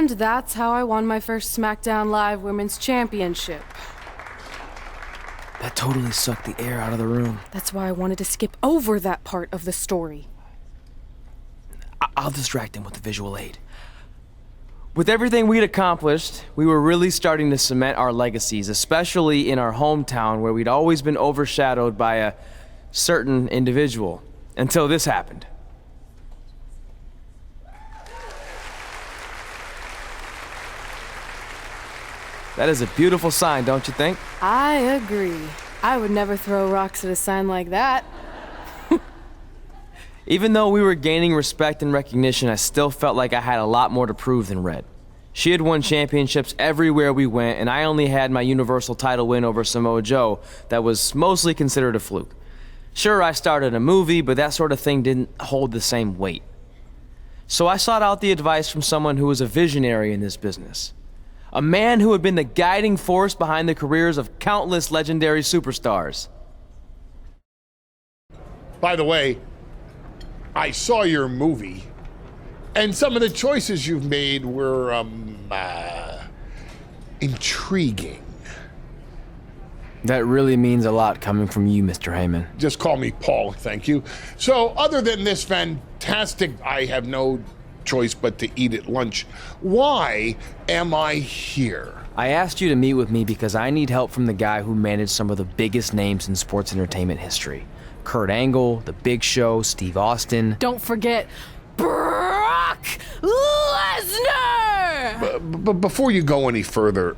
And that's how I won my first SmackDown Live Women's Championship. That totally sucked the air out of the room. That's why I wanted to skip over that part of the story. I'll distract him with the visual aid. With everything we'd accomplished, we were really starting to cement our legacies, especially in our hometown where we'd always been overshadowed by a certain individual, until this happened. That is a beautiful sign, don't you think? I agree. I would never throw rocks at a sign like that. Even though we were gaining respect and recognition, I still felt like I had a lot more to prove than Red. She had won championships everywhere we went, and I only had my Universal title win over Samoa Joe that was mostly considered a fluke. Sure, I started a movie, but that sort of thing didn't hold the same weight. So I sought out the advice from someone who was a visionary in this business. A man who had been the guiding force behind the careers of countless legendary superstars. By the way, I saw your movie, and some of the choices you've made were, intriguing. That really means a lot coming from you, Mr. Heyman. Just call me Paul, thank you. So, other than this fantastic, I have no choice but to eat at lunch, why am I here? I asked you to meet with me because I need help from the guy who managed some of the biggest names in sports entertainment history. Kurt Angle, The Big Show, Steve Austin. Don't forget Brock Lesnar! But before you go any further,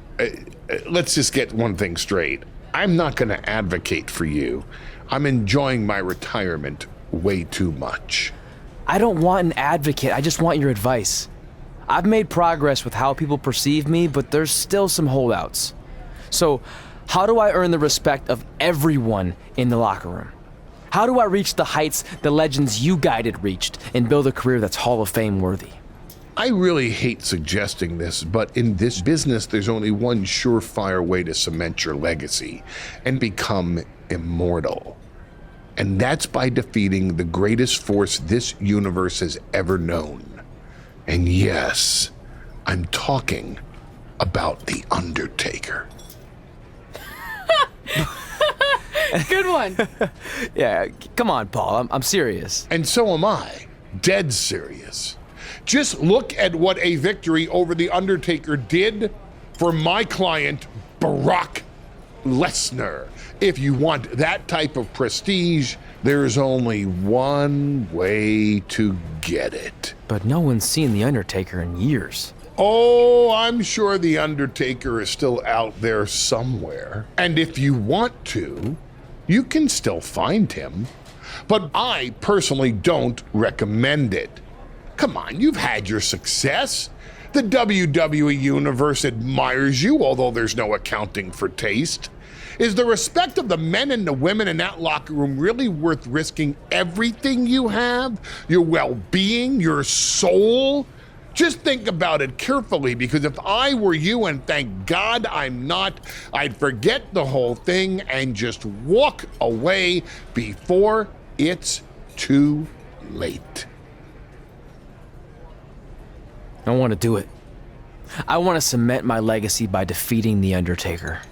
let's just get one thing straight. I'm not going to advocate for you. I'm enjoying my retirement way too much. I don't want an advocate, I just want your advice. I've made progress with how people perceive me, but there's still some holdouts. So, how do I earn the respect of everyone in the locker room? How do I reach the heights the legends you guided reached and build a career that's Hall of Fame worthy? I really hate suggesting this, but in this business, there's only one surefire way to cement your legacy and become immortal. And that's by defeating the greatest force this universe has ever known. And yes, I'm talking about The Undertaker. Good one. Yeah, come on, Paul, I'm serious. And so am I, dead serious. Just look at what a victory over The Undertaker did for my client, Brock Lesnar. If you want that type of prestige, there's only one way to get it. But no one's seen The Undertaker in years. Oh, I'm sure The Undertaker is still out there somewhere. And if you want to, you can still find him. But I personally don't recommend it. Come on, you've had your success. The WWE Universe admires you, although there's no accounting for taste. Is the respect of the men and the women in that locker room really worth risking everything you have? Your well-being, your soul? Just think about it carefully, because if I were you, and thank God I'm not, I'd forget the whole thing and just walk away before it's too late. I want to do it. I want to cement my legacy by defeating The Undertaker.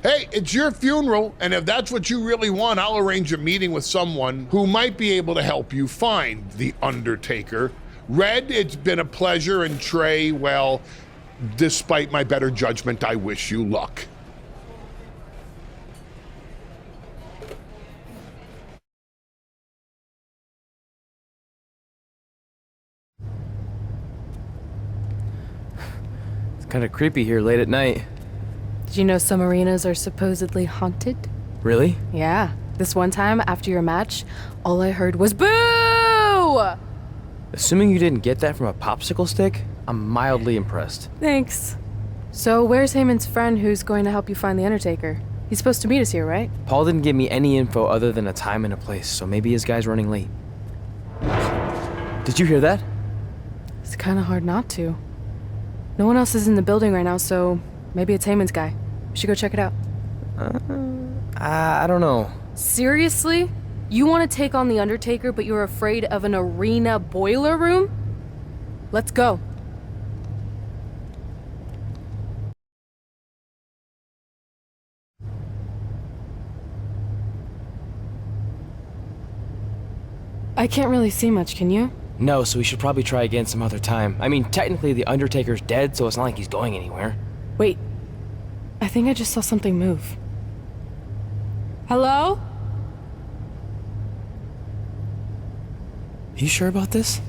Hey, it's your funeral, and if that's what you really want, I'll arrange a meeting with someone who might be able to help you find The Undertaker. Red, it's been a pleasure, and Trey, well, despite my better judgment, I wish you luck. It's kind of creepy here late at night. Did you know some arenas are supposedly haunted? Really? Yeah. This one time, after your match, all I heard was boo! Assuming you didn't get that from a popsicle stick, I'm mildly impressed. Thanks. So where's Heyman's friend who's going to help you find The Undertaker? He's supposed to meet us here, right? Paul didn't give me any info other than a time and a place, so maybe his guy's running late. Did you hear that? It's kind of hard not to. No one else is in the building right now, so maybe it's Heyman's guy. We should go check it out. I don't know. Seriously? You want to take on The Undertaker, but you're afraid of an arena boiler room? Let's go. I can't really see much, can you? No, so we should probably try again some other time. I mean, technically the Undertaker's dead, so it's not like he's going anywhere. Wait. I think I just saw something move. Hello? You sure about this?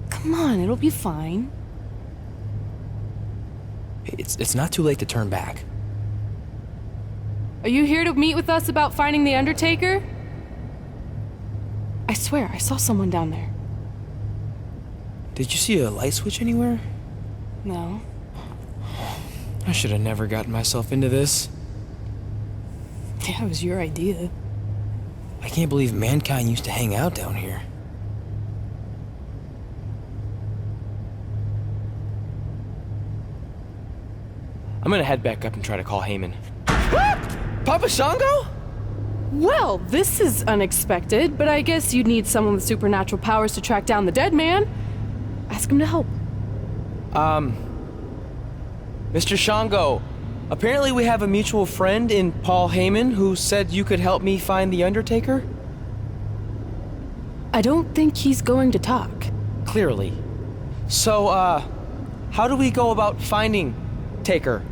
Come on, it'll be fine. It's not too late to turn back. Are you here to meet with us about finding the Undertaker? I swear, I saw someone down there. Did you see a light switch anywhere? No. I should have never gotten myself into this. Yeah, it was your idea. I can't believe mankind used to hang out down here. I'm gonna head back up and try to call Heyman. Papa Shango? Well, this is unexpected, but I guess you'd need someone with supernatural powers to track down the dead man. Ask him to help. Mr. Shango, apparently we have a mutual friend in Paul Heyman who said you could help me find the Undertaker? I don't think he's going to talk. Clearly. So, how do we go about finding Taker?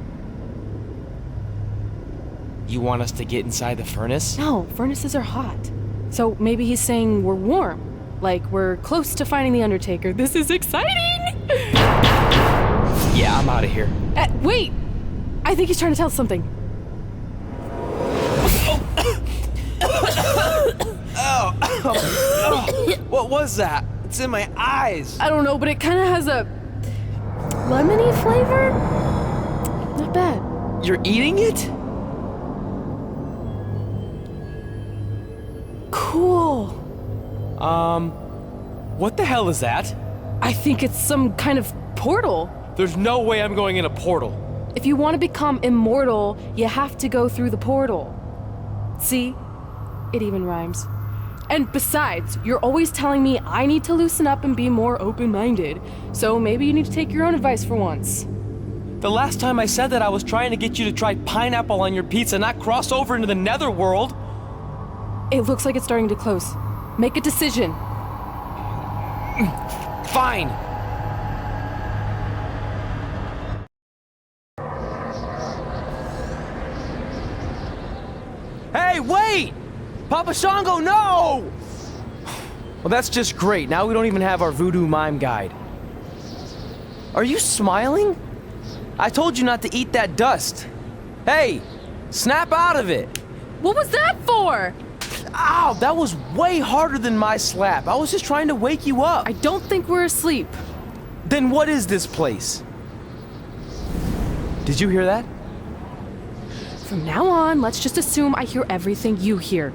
You want us to get inside the furnace? No, furnaces are hot. So maybe he's saying we're warm. Like we're close to finding the Undertaker. This is exciting! Yeah, I'm out of here. Wait! I think he's trying to tell us something. What was that? It's in my eyes. I don't know, but it kind of has a lemony flavor? Not bad. You're eating it? Cool. What the hell is that? I think it's some kind of portal. There's no way I'm going in a portal. If you want to become immortal, you have to go through the portal. See? It even rhymes. And besides, you're always telling me I need to loosen up and be more open-minded. So maybe you need to take your own advice for once. The last time I said that, I was trying to get you to try pineapple on your pizza, not cross over into the netherworld. It looks like it's starting to close. Make a decision. Fine. Hey, wait! Papa Shango, no! Well, that's just great. Now we don't even have our voodoo mime guide. Are you smiling? I told you not to eat that dust. Hey, snap out of it. What was that for? Ow, that was way harder than my slap. I was just trying to wake you up. I don't think we're asleep. Then what is this place? Did you hear that? From now on, let's just assume I hear everything you hear.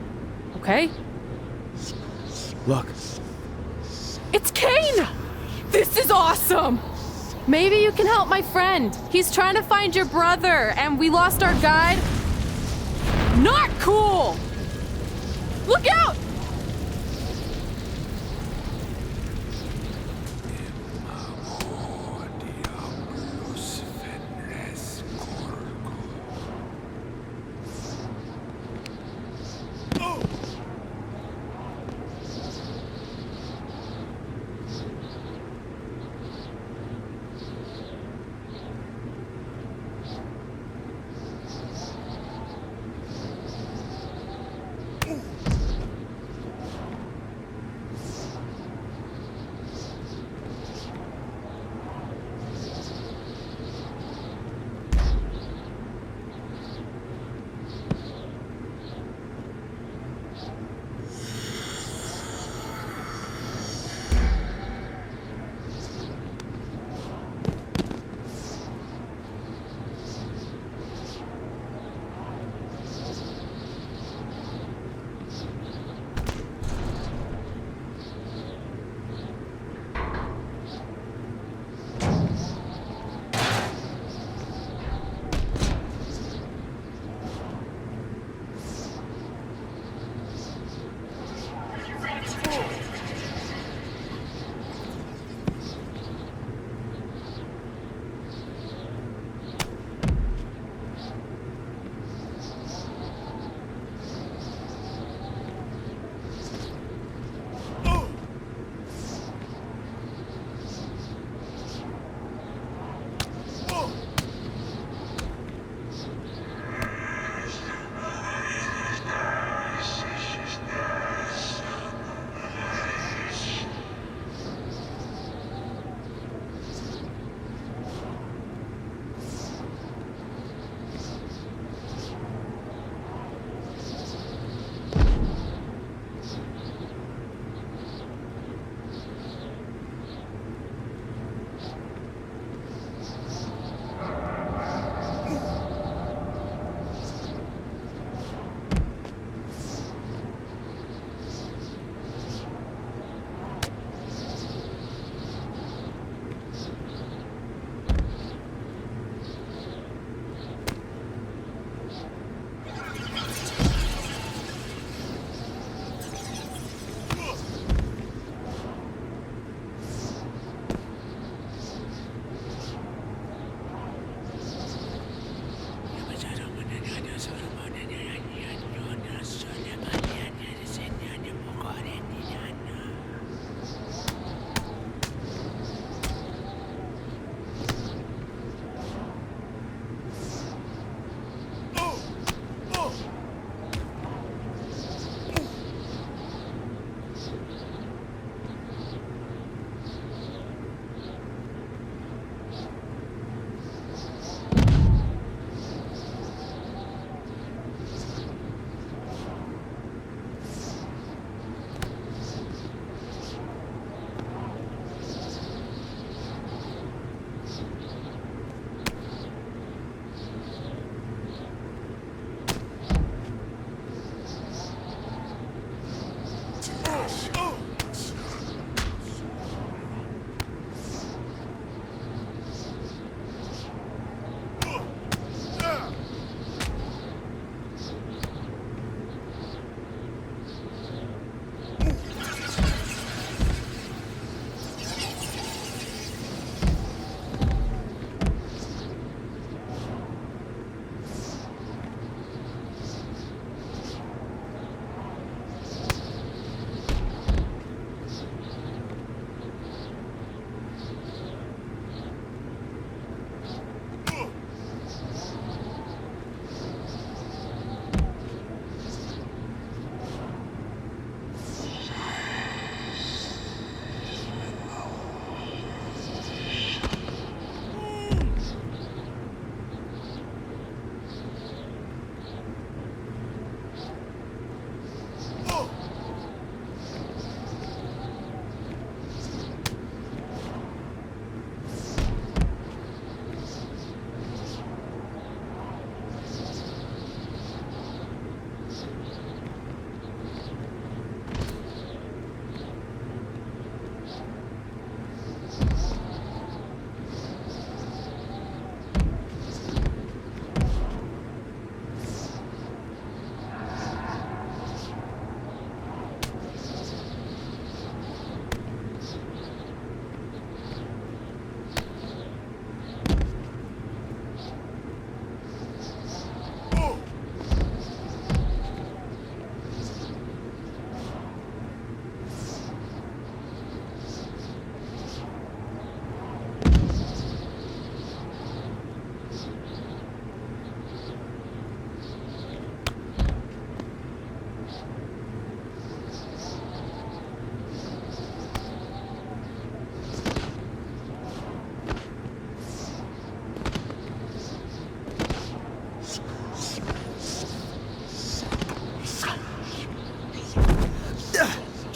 Okay? Look. It's Kane! This is awesome! Maybe you can help my friend. He's trying to find your brother, and we lost our guide. Not cool! Look out!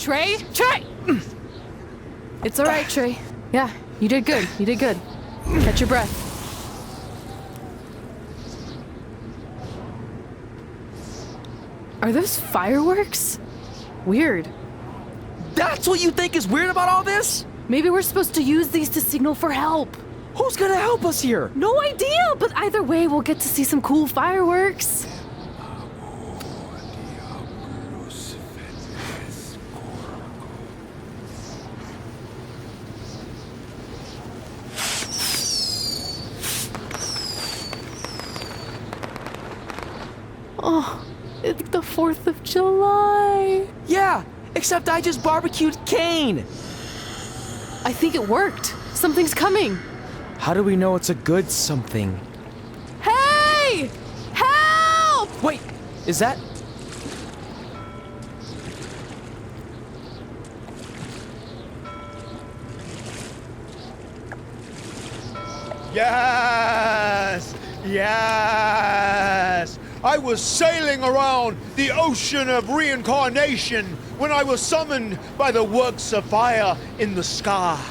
Trey! Trey! It's all right, Trey. Yeah, you did good. You did good. Catch your breath. Are those fireworks? Weird. That's what you think is weird about all this? Maybe we're supposed to use these to signal for help. Who's gonna help us here? No idea, but either way, we'll get to see some cool fireworks. Oh, it's the 4th of July. Yeah, except I just barbecued Kane. I think it worked. Something's coming. How do we know it's a good something? Hey! Help! Wait, is that... Yes! Yes! I was sailing around the ocean of reincarnation when I was summoned by the works of fire in the sky.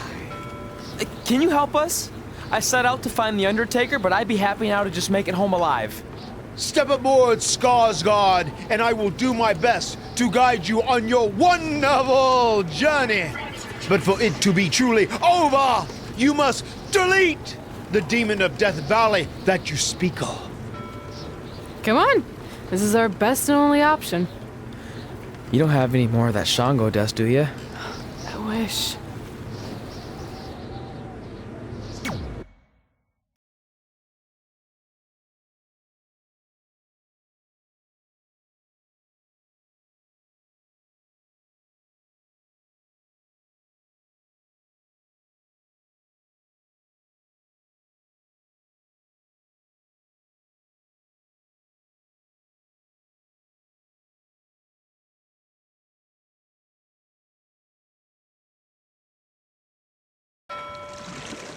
Can you help us? I set out to find the Undertaker, but I'd be happy now to just make it home alive. Step aboard, Skarsgård, and I will do my best to guide you on your wonderful journey. But for it to be truly over, you must delete the demon of Death Valley that you speak of. Come on. This is our best and only option. You don't have any more of that Shango dust, do you? I wish.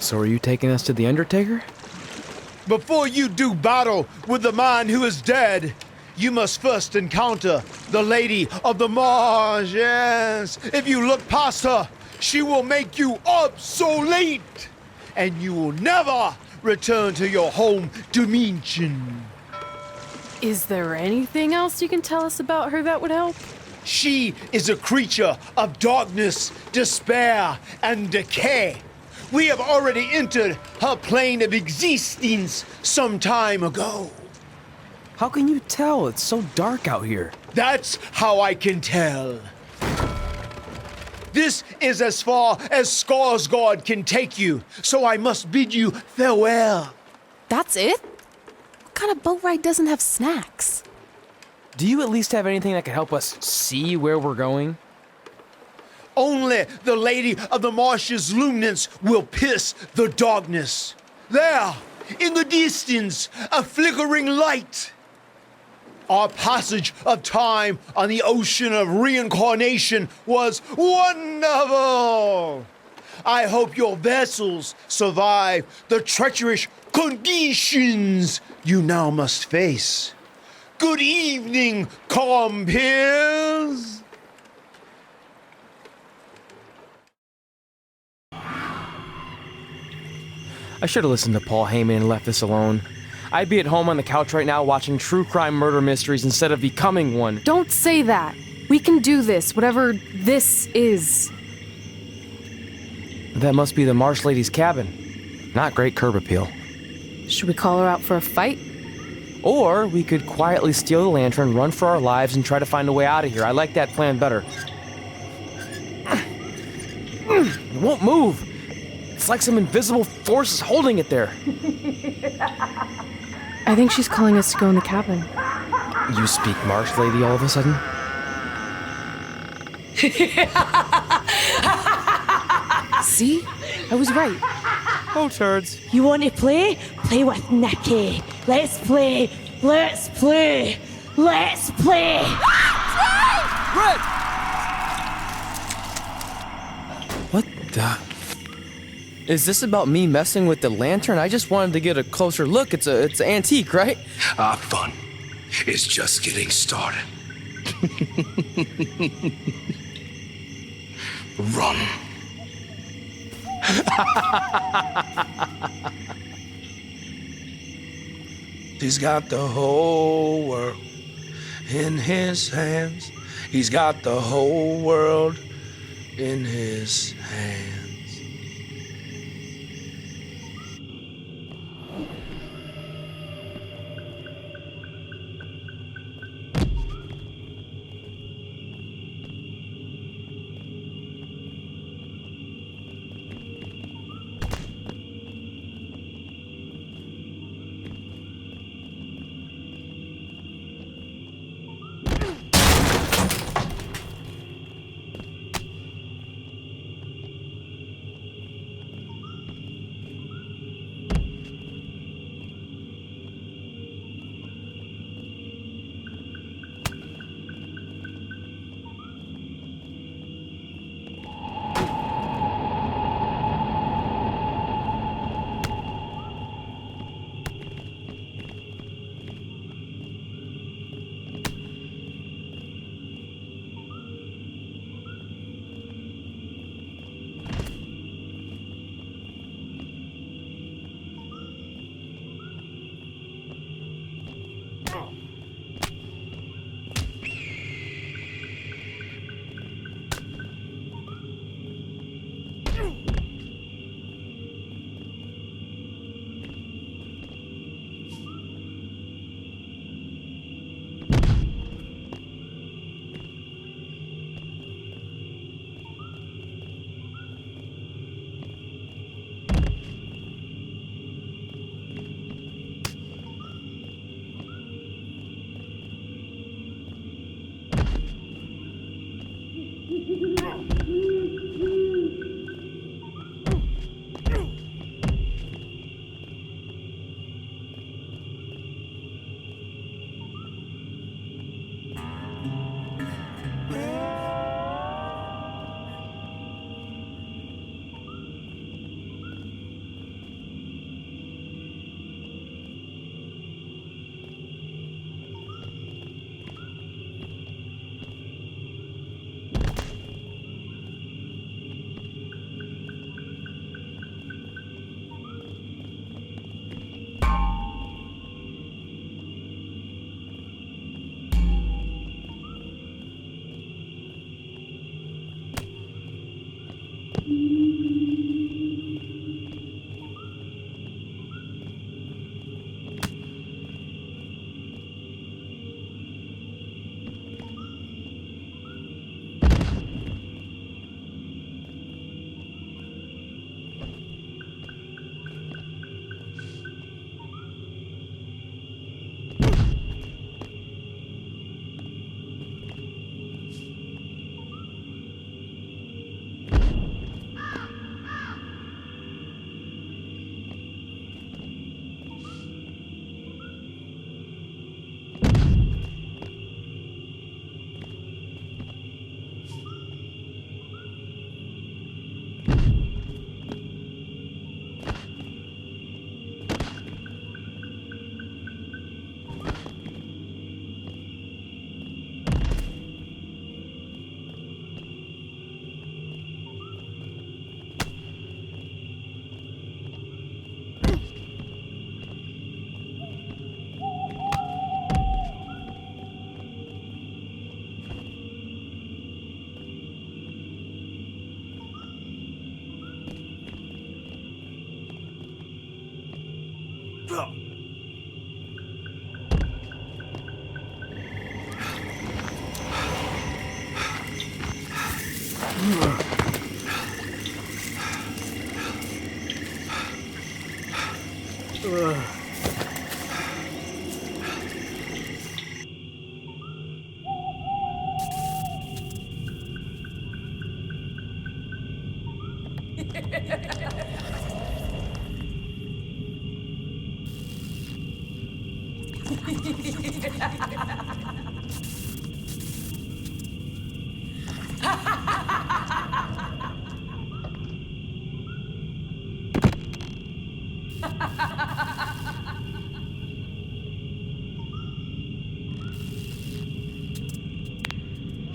So are you taking us to the Undertaker? Before you do battle with the man who is dead, you must first encounter the Lady of the Marsh. Yes. If you look past her, she will make you obsolete, and you will never return to your home dimension. Is there anything else you can tell us about her that would help? She is a creature of darkness, despair, and decay. We have already entered her plane of existence some time ago. How can you tell? It's so dark out here. That's how I can tell. This is as far as Skarsgård can take you, so I must bid you farewell. That's it? What kind of boat ride doesn't have snacks? Do you at least have anything that can help us see where we're going? Only the Lady of the Marsh's luminance will pierce the darkness. There, in the distance, a flickering light. Our passage of time on the ocean of reincarnation was wonderful. I hope your vessels survive the treacherous conditions you now must face. Good evening, compeers. I should have listened to Paul Heyman and left this alone. I'd be at home on the couch right now watching true crime murder mysteries instead of becoming one. Don't say that. We can do this, whatever this is. That must be the Marsh Lady's cabin. Not great curb appeal. Should we call her out for a fight? Or we could quietly steal the lantern, run for our lives, and try to find a way out of here. I like that plan better. It won't move. It's like some invisible force is holding it there. I think she's calling us to go in the cabin. You speak Marsh Lady all of a sudden? See? I was right. Oh, turds. You want to play? Play with Nikki. Let's play. Let's play. Let's play. Red! What the... Is this about me messing with the lantern? I just wanted to get a closer look. It's an antique, right? Our fun is just getting started. run. He's got the whole world in his hands. He's got the whole world in his hands.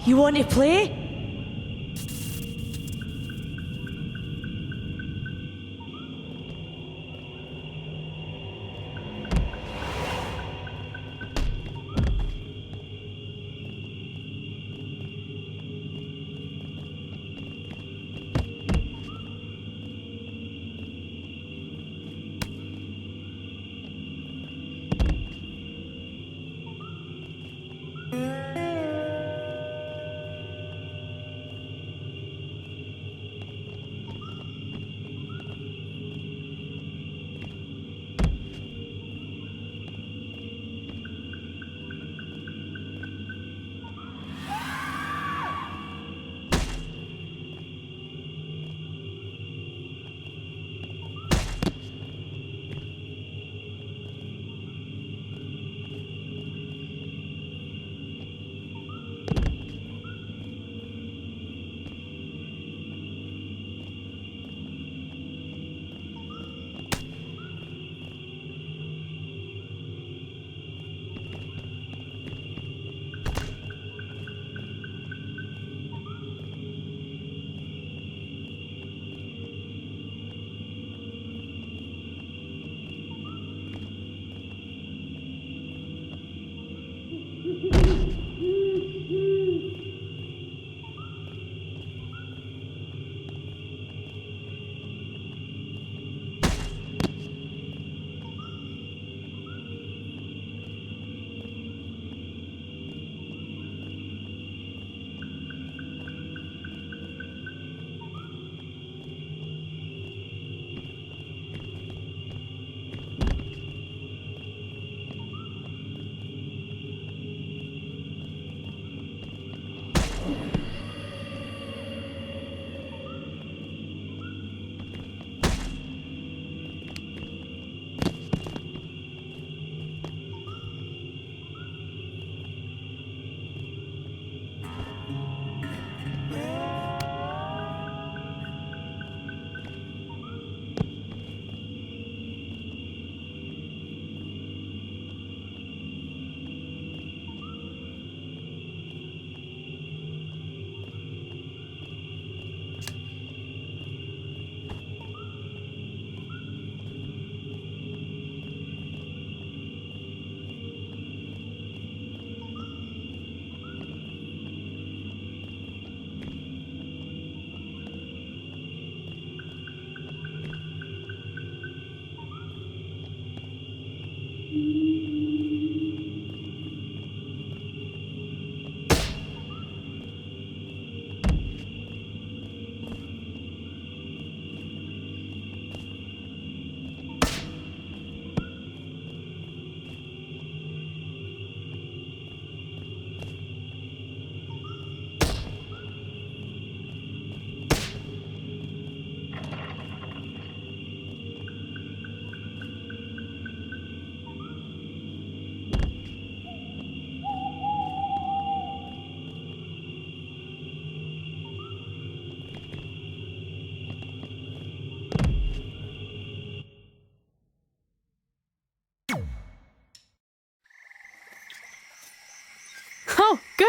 You want to play?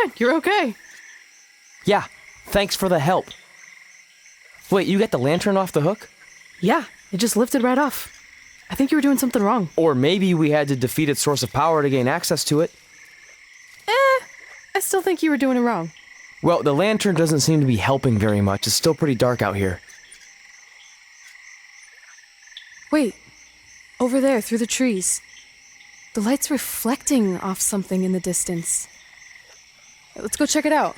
fine. You're okay. Yeah, thanks for the help. Wait, you got the lantern off the hook? Yeah, it just lifted right off. I think you were doing something wrong. Or maybe we had to defeat its source of power to gain access to it. I still think you were doing it wrong. Well, the lantern doesn't seem to be helping very much. It's still pretty dark out here. Wait, over there, through the trees. The light's reflecting off something in the distance. Let's go check it out.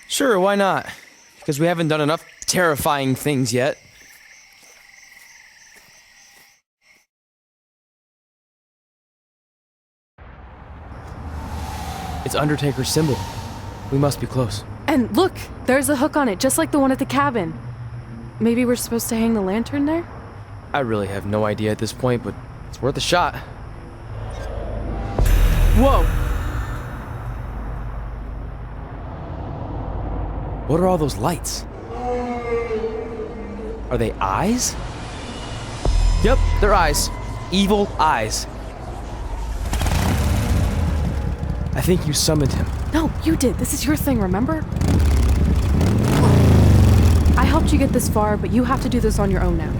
Sure, why not? Because we haven't done enough terrifying things yet. It's Undertaker's symbol. We must be close. And look, there's a hook on it, just like the one at the cabin. Maybe we're supposed to hang the lantern there? I really have no idea at this point, but it's worth a shot. Whoa! What are all those lights? Are they eyes? Yep, they're eyes. Evil eyes. I think you summoned him. No, you did. This is your thing, remember? I helped you get this far, but you have to do this on your own now.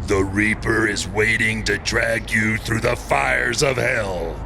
The Reaper is waiting to drag you through the fires of hell.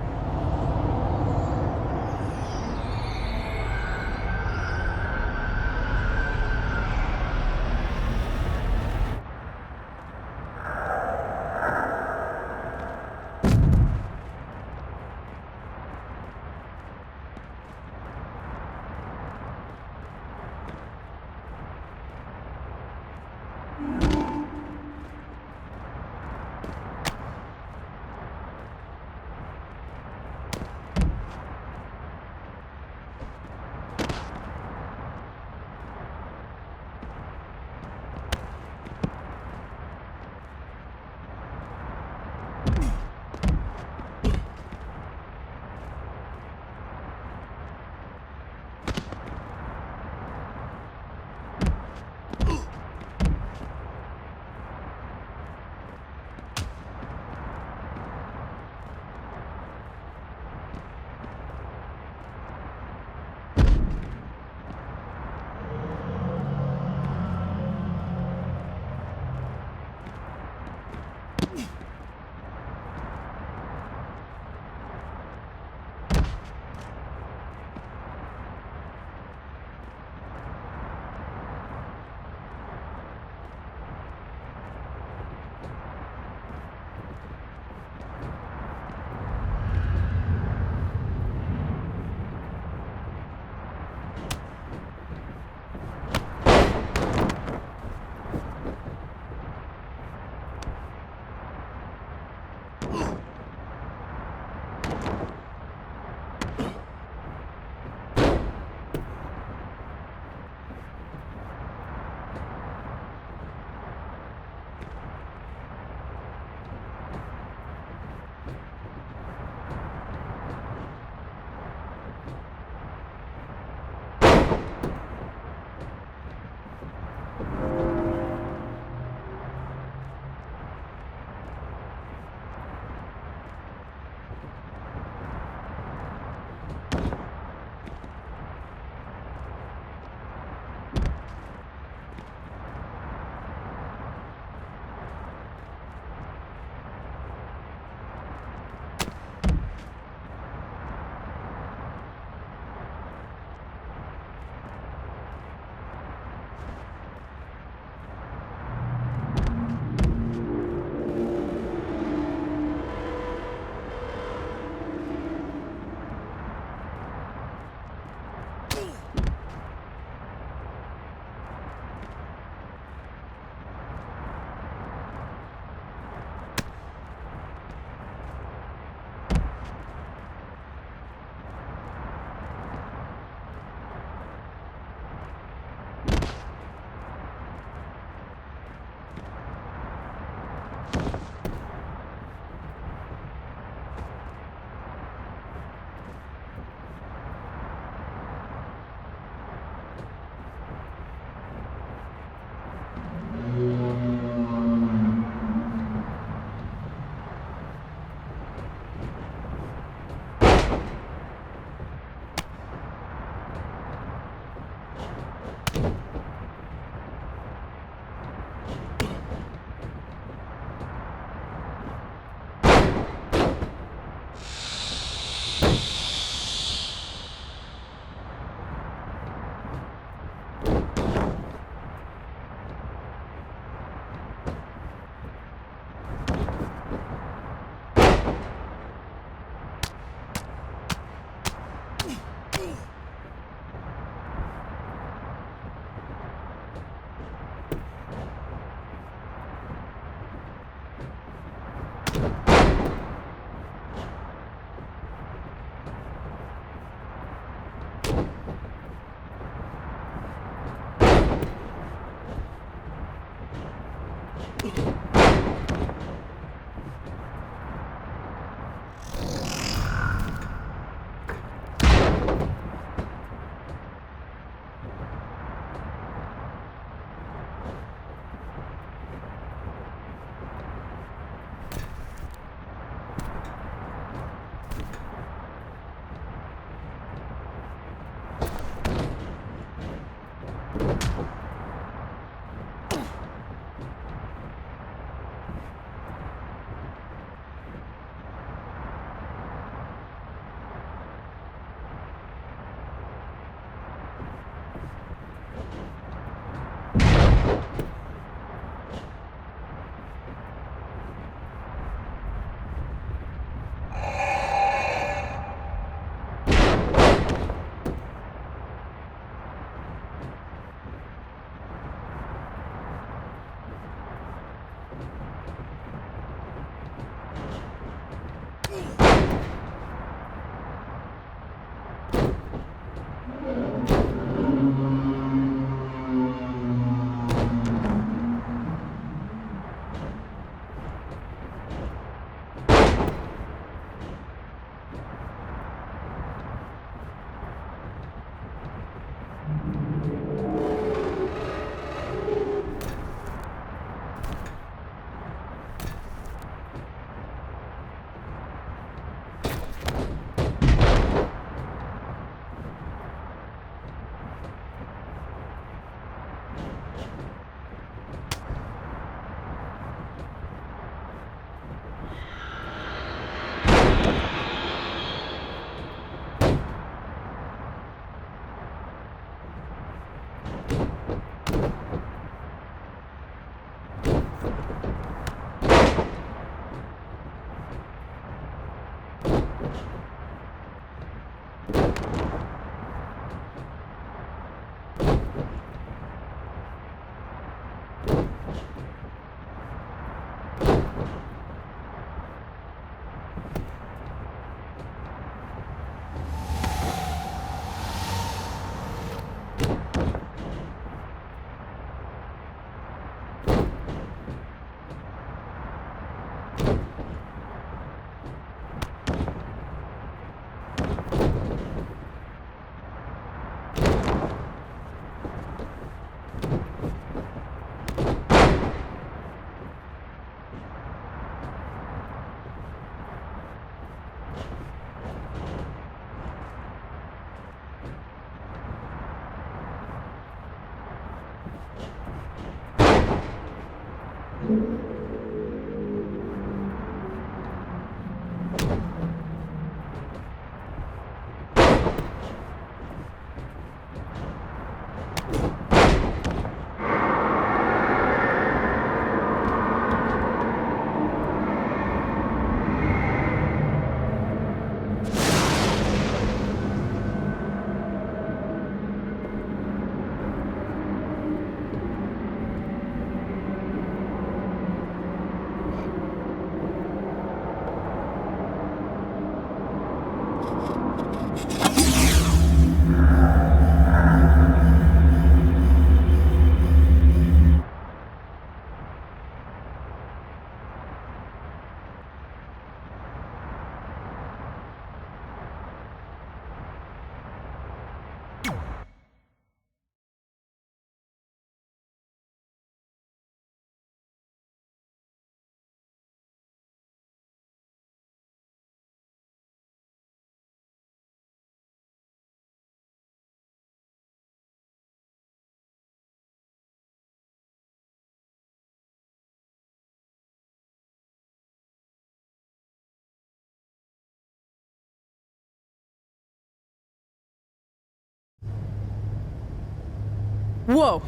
Whoa!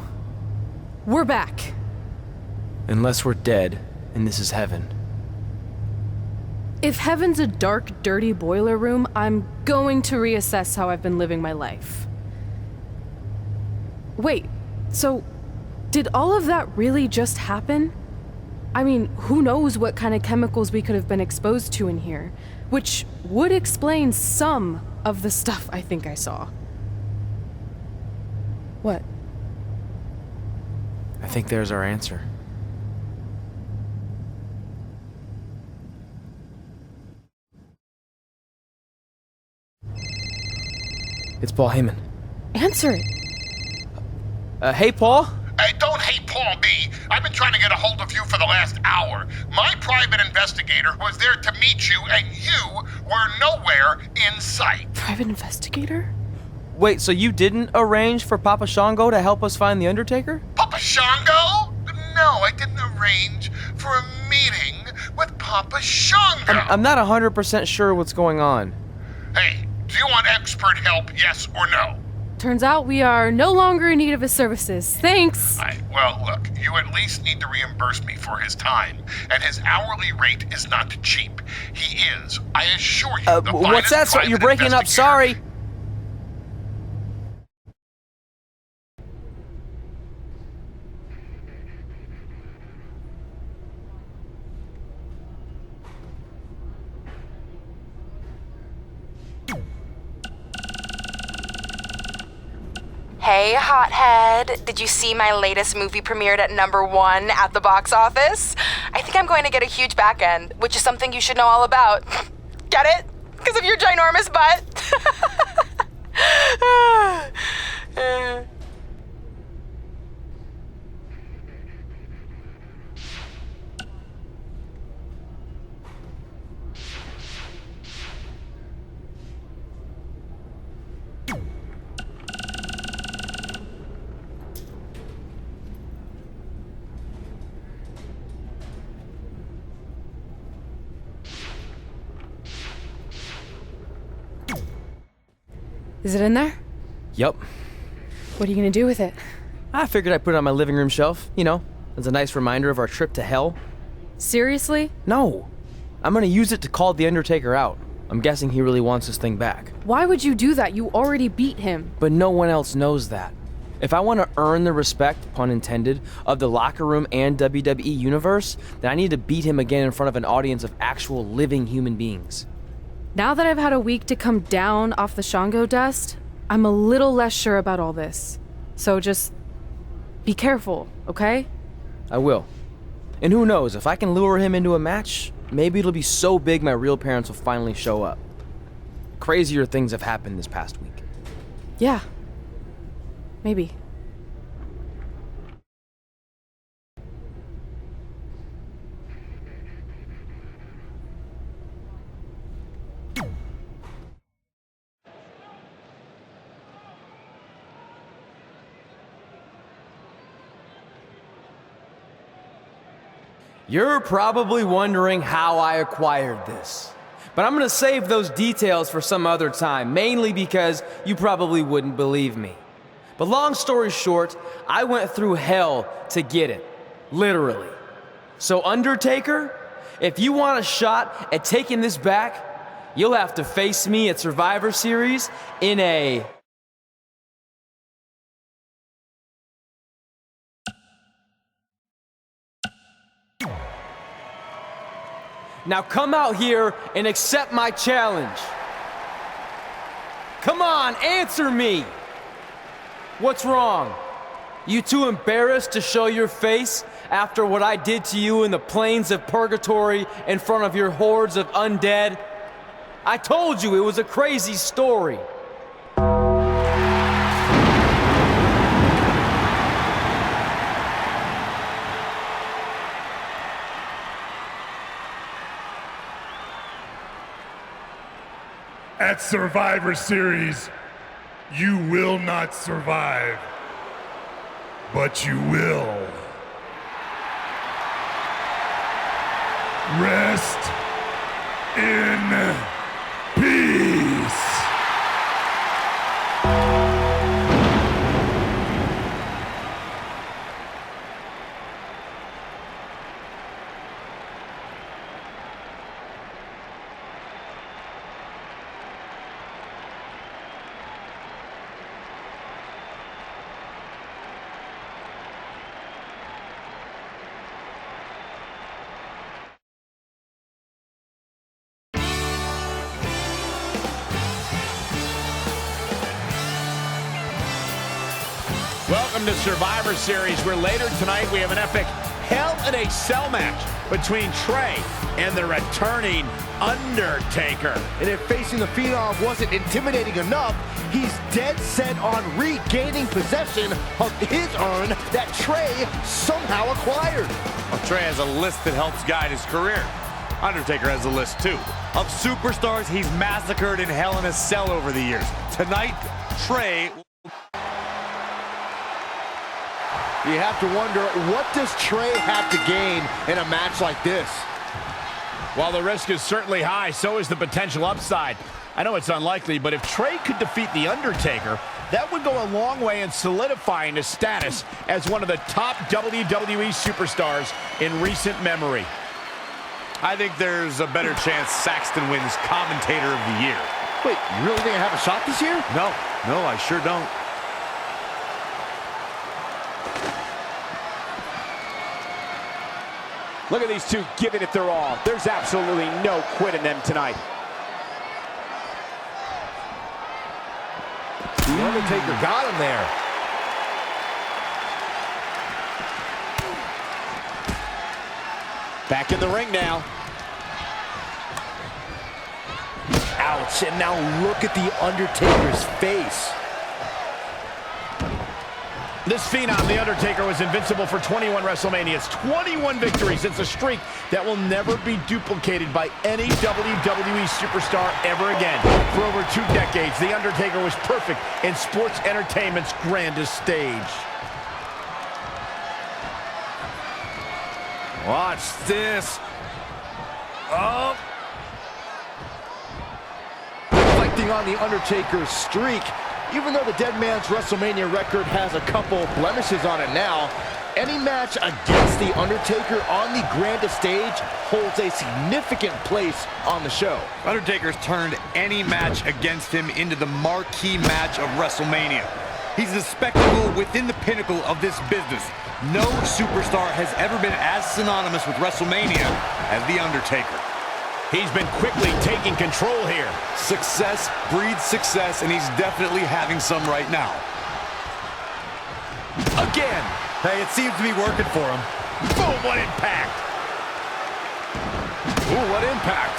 We're back. Unless we're dead, and this is heaven. If heaven's a dark, dirty boiler room, I'm going to reassess how I've been living my life. Wait, so did all of that really just happen? I mean, who knows what kind of chemicals we could have been exposed to in here, which would explain some of the stuff I think I saw. What? I think there's our answer. It's Paul Heyman. Answer it. Hey, Paul? Hey, don't hate Paul B. I've been trying to get a hold of you for the last hour. My private investigator was there to meet you, and you were nowhere in sight. Private investigator? Wait, so you didn't arrange for Papa Shango to help us find the Undertaker? Papa Shango? No, I didn't arrange for a meeting with Papa Shango. I'm not 100% sure what's going on. Hey, do you want expert help, yes or no? Turns out we are no longer in need of his services. Thanks. Well, look, you at least need to reimburse me for his time, and his hourly rate is not cheap. He is, I assure you, the what's that? finest You're private breaking up, investigator. sorry. Hey, hothead. Did you see my latest movie premiered at #1 at the box office? I think I'm going to get a huge back end, which is something you should know all about. Get it? Because of your ginormous butt? Is it in there? Yup. What are you gonna do with it? I figured I'd put it on my living room shelf, you know, as a nice reminder of our trip to hell. Seriously? No. I'm gonna use it to call the Undertaker out. I'm guessing he really wants this thing back. Why would you do that? You already beat him. But no one else knows that. If I want to earn the respect, pun intended, of the locker room and WWE universe, then I need to beat him again in front of an audience of actual living human beings. Now that I've had a week to come down off the Shango dust, I'm a little less sure about all this. So just be careful, okay? I will. And who knows, if I can lure him into a match, maybe it'll be so big my real parents will finally show up. Crazier things have happened this past week. Yeah. Maybe. You're probably wondering how I acquired this. But I'm gonna save those details for some other time, mainly because you probably wouldn't believe me. But long story short, I went through hell to get it. Literally. So Undertaker, if you want a shot at taking this back, you'll have to face me at Survivor Series in a... Now come out here and accept my challenge. Come on, answer me. What's wrong? You too embarrassed to show your face after what I did to you in the plains of purgatory in front of your hordes of undead? I told you it was a crazy story. At Survivor Series, you will not survive, but you will rest in peace. Welcome to Survivor Series, where later tonight we have an epic Hell in a Cell match between Trey and the returning Undertaker. And if facing the Phenom wasn't intimidating enough, he's dead set on regaining possession of his urn that Trey somehow acquired. Well, Trey has a list that helps guide his career. Undertaker has a list too, of superstars he's massacred in Hell in a Cell over the years. Tonight, Trey... You have to wonder, what does Trey have to gain in a match like this? While the risk is certainly high, so is the potential upside. I know it's unlikely, but if Trey could defeat The Undertaker, that would go a long way in solidifying his status as one of the top WWE superstars in recent memory. I think there's a better chance Saxton wins Commentator of the Year. Wait, you really think I have a shot this year? No, I sure don't. Look at these two giving it their all. There's absolutely no quit in them tonight. The Undertaker got him there. Back in the ring now. Ouch, and now look at The Undertaker's face. This Phenom, The Undertaker, was invincible for 21 WrestleManias, 21 victories. It's a streak that will never be duplicated by any WWE superstar ever again. For over 2 decades, The Undertaker was perfect in sports entertainment's grandest stage. Watch this. Oh. Reflecting on The Undertaker's streak, even though the dead man's WrestleMania record has a couple blemishes on it now, Any match against The Undertaker on the grandest stage holds a significant place on the show. Undertaker's turned any match against him into the marquee match of WrestleMania. He's the spectacle within the pinnacle of this business. No superstar has ever been as synonymous with WrestleMania as The Undertaker. He's been quickly taking control here. Success breeds success, and he's definitely having some right now. Again! Hey, it seems to be working for him. Boom, what impact! Ooh, what impact!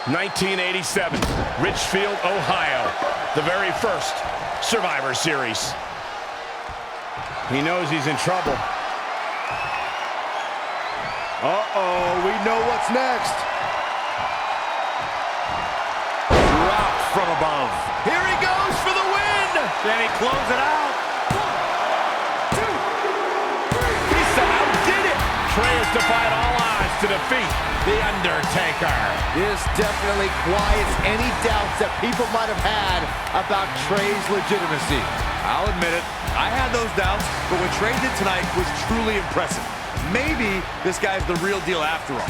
(1987) Richfield, Ohio, the very first Survivor Series. He knows he's in trouble. Uh-oh, we know what's next. Dropped from above. Here he goes for the win! Can he close it out? 1, 2, 3. He somehow did it! Trey has defied all odds to defeat The Undertaker. This definitely quiets any doubts that people might have had about Trey's legitimacy. I'll admit it, I had those doubts, but what Trey did tonight was truly impressive. Maybe this guy's the real deal after all.